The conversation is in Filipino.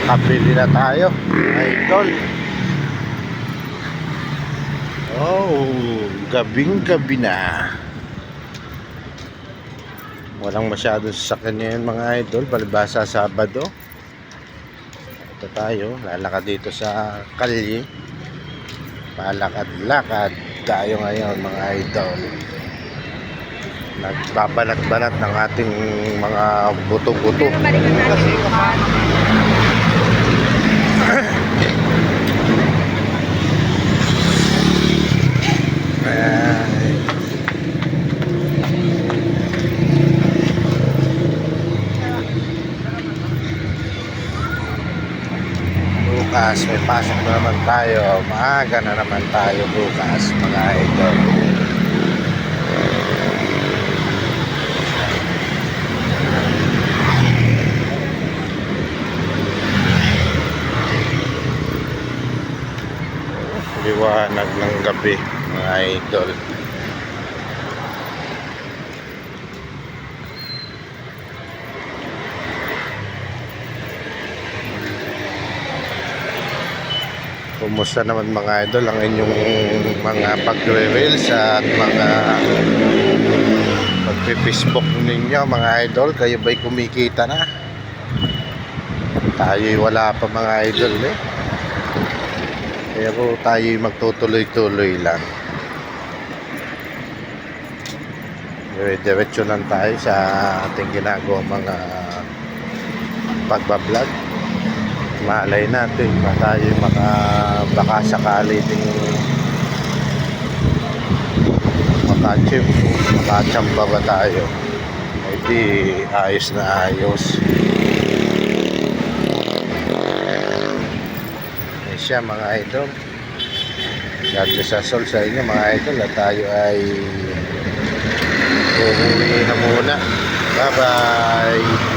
Nakabili na tayo, idol. Oh, gabing-gabi na. Walang masyadong sasakyan ngayon mga idol, palibasa Sabado. Ito tayo, lalakad dito sa kalye. Palakad-lakad tayo ngayon mga idol. Nagbabanat-banat ng ating mga buto-buto. Bukas may pasok na naman tayo. Maaga na naman tayo bukas mga idol. Liwanag ng gabi mga idol. Kumusta naman mga idol ang inyong mga pagre-reels at mga pagpe-Facebook ninyo mga idol? Kayo ba'y kumikita na? Tayo'y wala pa mga idol eh. Pero tayo'y magtutuloy-tuloy lang. Diretso lang tayo sa ating ginagawa mga pagbablog. Malay natin na tayo baka sakali ding makachamba ba tayo, hindi ayos na ayos. Ay siya mga idol, God bless us all sa inyo mga idol, at tayo ay uuwi na muna. Bye bye.